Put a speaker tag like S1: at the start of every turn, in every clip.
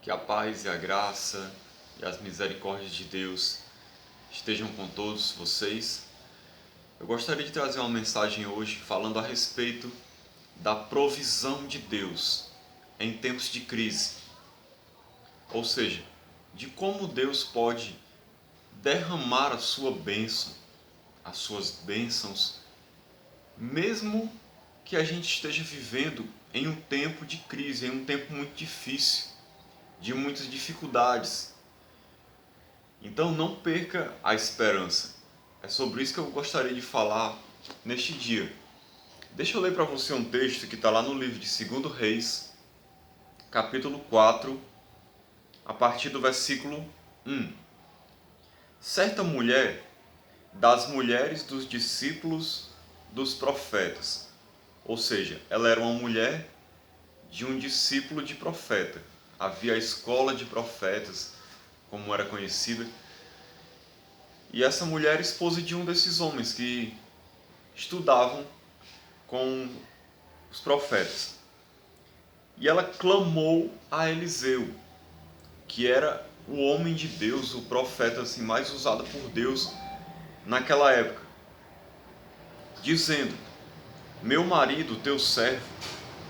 S1: Que a paz e a graça e as misericórdias de Deus estejam com todos vocês. Eu gostaria de trazer uma mensagem hoje falando a respeito da provisão de Deus em tempos de crise. Ou seja, de como Deus pode derramar a sua bênção, as suas bênçãos, mesmo que a gente esteja vivendo em um tempo de crise, em um tempo muito difícil, de muitas dificuldades. Então não perca a esperança. É sobre isso que eu gostaria de falar neste dia. Deixa eu ler para você um texto que está lá no livro de 2 Reis, capítulo 4, a partir do versículo 1. Certa mulher, das mulheres dos discípulos dos profetas, ou seja, ela era uma mulher de um discípulo de profeta. Havia a escola de profetas, como era conhecida, e essa mulher era esposa de um desses homens que estudavam com os profetas. E ela clamou a Eliseu, que era o homem de Deus, o profeta assim, mais usado por Deus naquela época, dizendo: meu marido, teu servo,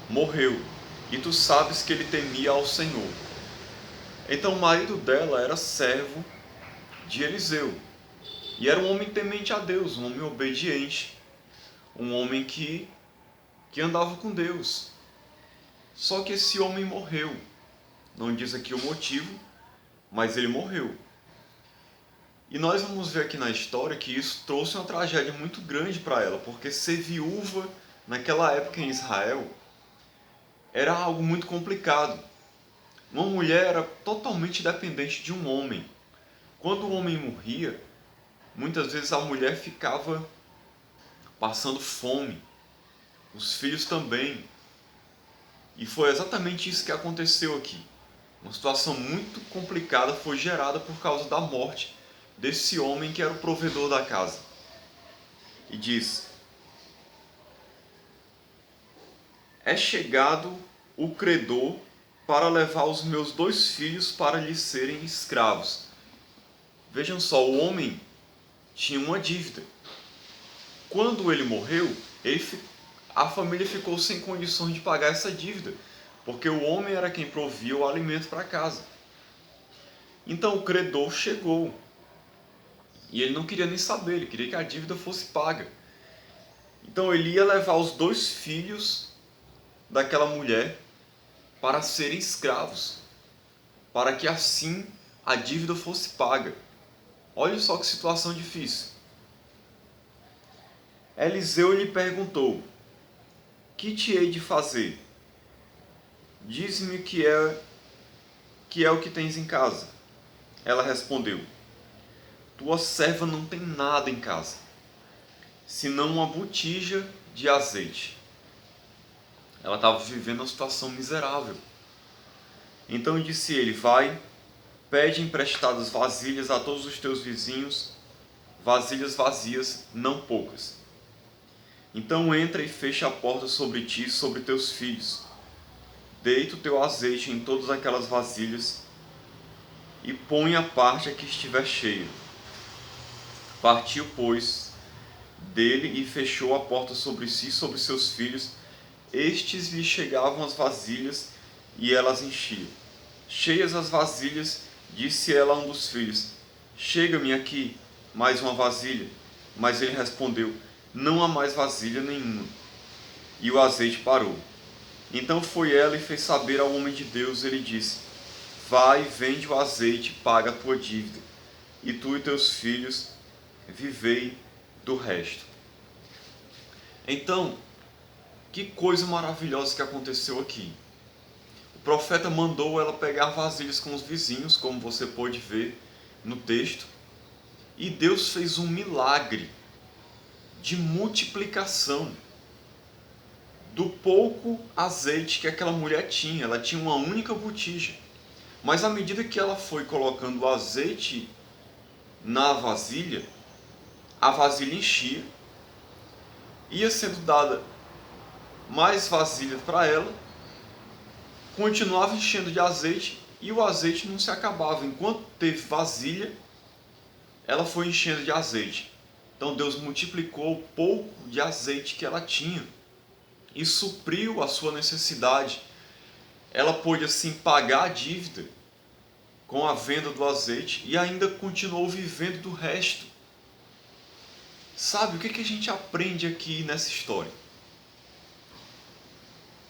S1: morreu, e tu sabes que ele temia ao Senhor. Então o marido dela era servo de Eliseu, e era um homem temente a Deus, um homem obediente, um homem que andava com Deus. Só que esse homem morreu. Não diz aqui o motivo, mas ele morreu. E nós vamos ver aqui na história que isso trouxe uma tragédia muito grande para ela, porque ser viúva naquela época em Israel era algo muito complicado. Uma mulher era totalmente dependente de um homem. Quando o homem morria, muitas vezes a mulher ficava passando fome, os filhos também. E foi exatamente isso que aconteceu aqui. Uma situação muito complicada foi gerada por causa da morte desse homem que era o provedor da casa. E diz: é chegado o credor para levar os meus 2 filhos para lhes serem escravos. Vejam só, o homem tinha uma dívida. Quando ele morreu, a família ficou sem condições de pagar essa dívida, porque o homem era quem provia o alimento para casa. Então o credor chegou, e ele não queria nem saber, ele queria que a dívida fosse paga. Então ele ia levar os 2 filhos daquela mulher para serem escravos, para que assim a dívida fosse paga. Olha só que situação difícil. Eliseu lhe perguntou: que te hei de fazer? Diz-me o que é o que tens em casa. Ela respondeu: tua serva não tem nada em casa, senão uma botija de azeite. Ela estava vivendo uma situação miserável. Então disse ele: vai, pede emprestadas vasilhas a todos os teus vizinhos, vasilhas vazias, não poucas. Então entra e fecha a porta sobre ti e sobre teus filhos. Deita o teu azeite em todas aquelas vasilhas e põe a parte a que estiver cheia. Partiu, pois, dele e fechou a porta sobre si e sobre seus filhos. Estes lhe chegavam as vasilhas e elas enchiam. Cheias as vasilhas, disse ela a um dos filhos: chega-me aqui mais uma vasilha. Mas ele respondeu: não há mais vasilha nenhuma. E o azeite parou. Então foi ela e fez saber ao homem de Deus. Ele disse: vai, vende o azeite e paga a tua dívida, e tu e teus filhos vivei do resto. Então, que coisa maravilhosa que aconteceu aqui. O profeta mandou ela pegar vasilhas com os vizinhos, como você pode ver no texto, e Deus fez um milagre de multiplicação do pouco azeite que aquela mulher tinha. Ela tinha uma única botija, mas à medida que ela foi colocando o azeite na vasilha, a vasilha enchia, ia sendo dada mais vasilha para ela, continuava enchendo de azeite e o azeite não se acabava. Enquanto teve vasilha, ela foi enchendo de azeite. Então Deus multiplicou o pouco de azeite que ela tinha e supriu a sua necessidade. Ela pôde assim pagar a dívida com a venda do azeite e ainda continuou vivendo do resto. Sabe o que a gente aprende aqui nessa história?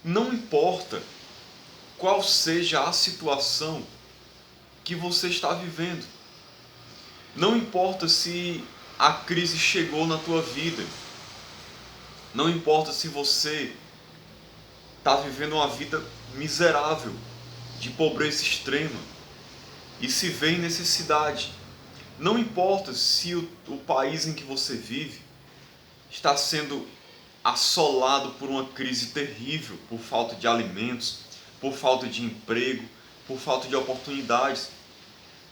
S1: Não importa qual seja a situação que você está vivendo. Não importa se a crise chegou na tua vida. Não importa se você está vivendo uma vida miserável, de pobreza extrema, e se vê em necessidade. Não importa se o país em que você vive está sendo assolado por uma crise terrível, por falta de alimentos, por falta de emprego, por falta de oportunidades,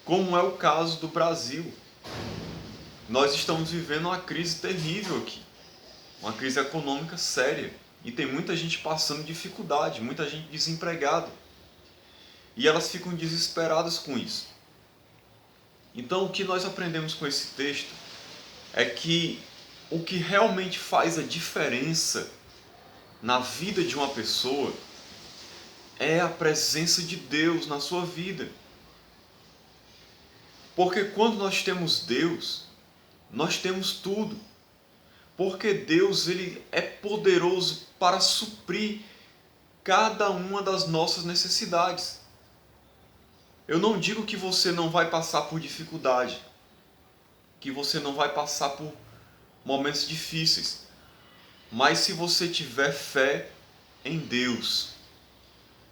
S1: como é o caso do Brasil. Nós estamos vivendo uma crise terrível aqui, uma crise econômica séria, e tem muita gente passando dificuldade, muita gente desempregada, e elas ficam desesperadas com isso. Então, o que nós aprendemos com esse texto é que o que realmente faz a diferença na vida de uma pessoa é a presença de Deus na sua vida. Porque quando nós temos Deus, nós temos tudo. Porque Deus, ele é poderoso para suprir cada uma das nossas necessidades. Eu não digo que você não vai passar por dificuldade, que você não vai passar por momentos difíceis. Mas se você tiver fé em Deus,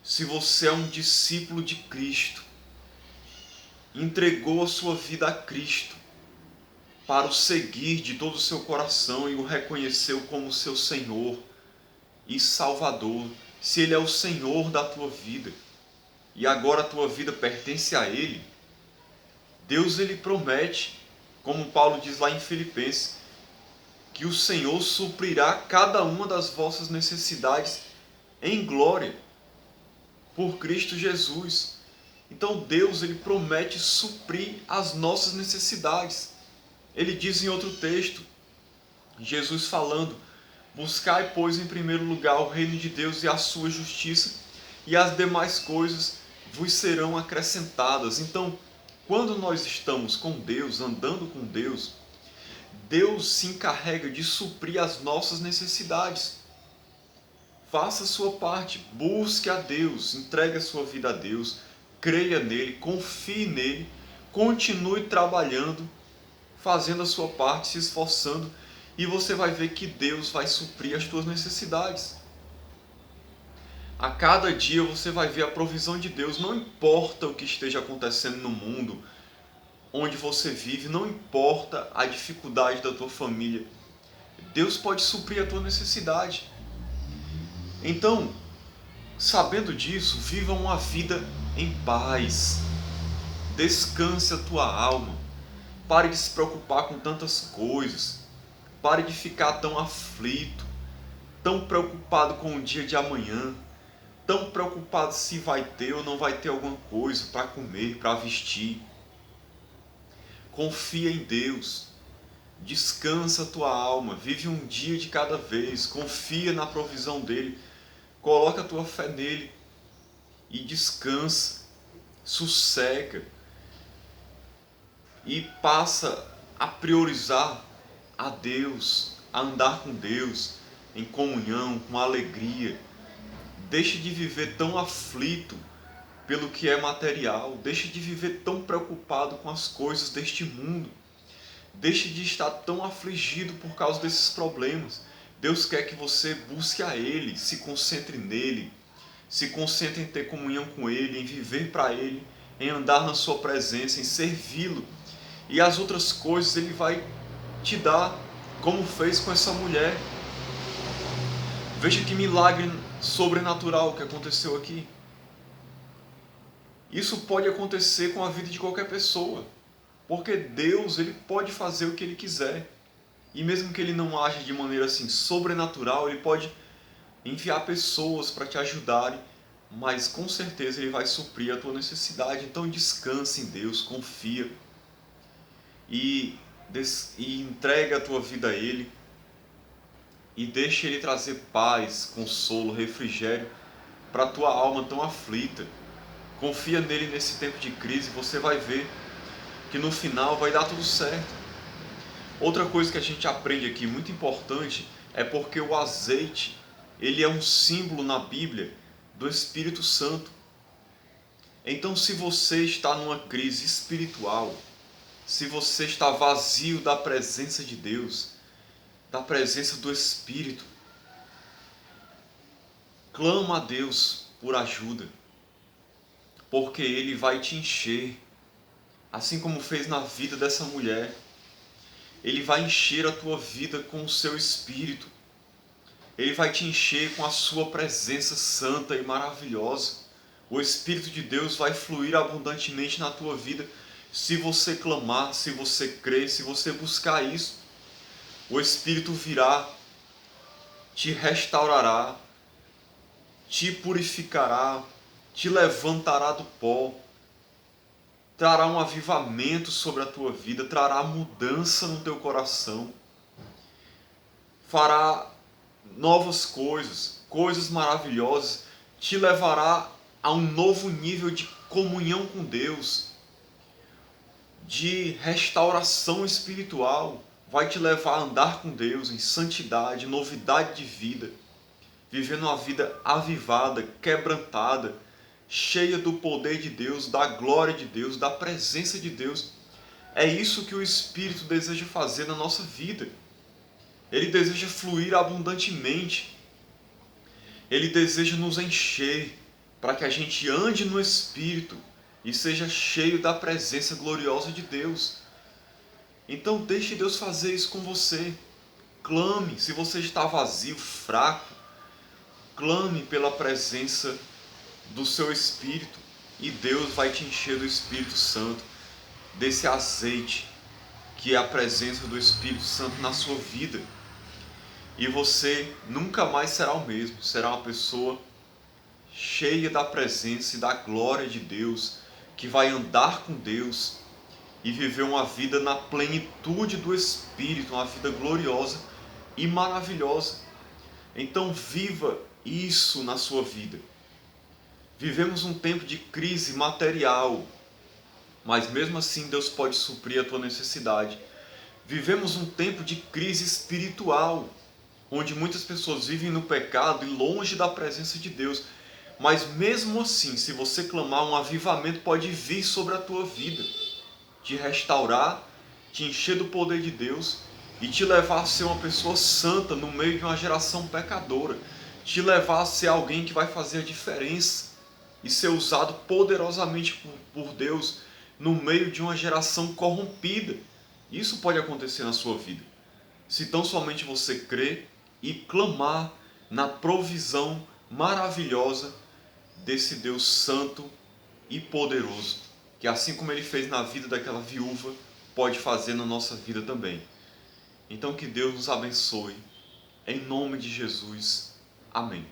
S1: se você é um discípulo de Cristo, entregou a sua vida a Cristo para o seguir de todo o seu coração e o reconheceu como seu Senhor e Salvador, se Ele é o Senhor da tua vida e agora a tua vida pertence a Ele, Deus ele promete, como Paulo diz lá em Filipenses, que o Senhor suprirá cada uma das vossas necessidades em glória por Cristo Jesus. Então Deus ele promete suprir as nossas necessidades. Ele diz em outro texto, Jesus falando: buscai, pois, em primeiro lugar o reino de Deus e a sua justiça, e as demais coisas vos serão acrescentadas. Então, quando nós estamos com Deus, andando com Deus, Deus se encarrega de suprir as nossas necessidades. Faça a sua parte, busque a Deus, entregue a sua vida a Deus, creia nele, confie nele, continue trabalhando, fazendo a sua parte, se esforçando, e você vai ver que Deus vai suprir as tuas necessidades. A cada dia você vai ver a provisão de Deus, não importa o que esteja acontecendo no mundo onde você vive, não importa a dificuldade da tua família, Deus pode suprir a tua necessidade. Então, sabendo disso, viva uma vida em paz, descanse a tua alma, pare de se preocupar com tantas coisas, pare de ficar tão aflito, tão preocupado com o dia de amanhã, tão preocupado se vai ter ou não vai ter alguma coisa para comer, para vestir. Confia em Deus, descansa a tua alma, vive um dia de cada vez, confia na provisão dele, coloca a tua fé nele e descansa, sossega e passa a priorizar a Deus, a andar com Deus em comunhão, com alegria. Deixe de viver tão aflito pelo que é material, deixe de viver tão preocupado com as coisas deste mundo, deixe de estar tão afligido por causa desses problemas. Deus quer que você busque a Ele, se concentre nele, se concentre em ter comunhão com Ele, em viver para Ele, em andar na sua presença, em servi-lo, e as outras coisas Ele vai te dar, como fez com essa mulher. Veja que milagre sobrenatural que aconteceu aqui. Isso pode acontecer com a vida de qualquer pessoa, porque Deus ele pode fazer o que Ele quiser. E mesmo que Ele não age de maneira assim sobrenatural, Ele pode enviar pessoas para te ajudarem, mas com certeza Ele vai suprir a tua necessidade. Então descansa em Deus, confia e entrega a tua vida a Ele e deixa Ele trazer paz, consolo, refrigério para a tua alma tão aflita. Confia nele nesse tempo de crise, você vai ver que no final vai dar tudo certo. Outra coisa que a gente aprende aqui, muito importante, é porque o azeite, ele é um símbolo na Bíblia do Espírito Santo. Então, se você está numa crise espiritual, se você está vazio da presença de Deus, da presença do Espírito, clama a Deus por ajuda, porque Ele vai te encher, assim como fez na vida dessa mulher. Ele vai encher a tua vida com o seu Espírito. Ele vai te encher com a sua presença santa e maravilhosa. O Espírito de Deus vai fluir abundantemente na tua vida, se você clamar, se você crer, se você buscar isso. O Espírito virá, te restaurará, te purificará, te levantará do pó, trará um avivamento sobre a tua vida, trará mudança no teu coração, fará novas coisas, coisas maravilhosas, te levará a um novo nível de comunhão com Deus, de restauração espiritual, vai te levar a andar com Deus em santidade, novidade de vida, vivendo uma vida avivada, quebrantada, cheia do poder de Deus, da glória de Deus, da presença de Deus. É isso que o Espírito deseja fazer na nossa vida. Ele deseja fluir abundantemente. Ele deseja nos encher para que a gente ande no Espírito e seja cheio da presença gloriosa de Deus. Então deixe Deus fazer isso com você. Clame, se você está vazio, fraco, clame pela presença do seu Espírito e Deus vai te encher do Espírito Santo, desse azeite que é a presença do Espírito Santo na sua vida. E você nunca mais será o mesmo, será uma pessoa cheia da presença e da glória de Deus, que vai andar com Deus e viver uma vida na plenitude do Espírito, uma vida gloriosa e maravilhosa. Então viva isso na sua vida. Vivemos um tempo de crise material, mas mesmo assim Deus pode suprir a tua necessidade. Vivemos um tempo de crise espiritual, onde muitas pessoas vivem no pecado e longe da presença de Deus. Mas mesmo assim, se você clamar, um avivamento pode vir sobre a tua vida, te restaurar, te encher do poder de Deus e te levar a ser uma pessoa santa no meio de uma geração pecadora, te levar a ser alguém que vai fazer a diferença e ser usado poderosamente por Deus no meio de uma geração corrompida. Isso pode acontecer na sua vida, se tão somente você crer e clamar na provisão maravilhosa desse Deus santo e poderoso, que assim como Ele fez na vida daquela viúva, pode fazer na nossa vida também. Então que Deus nos abençoe, em nome de Jesus. Amém.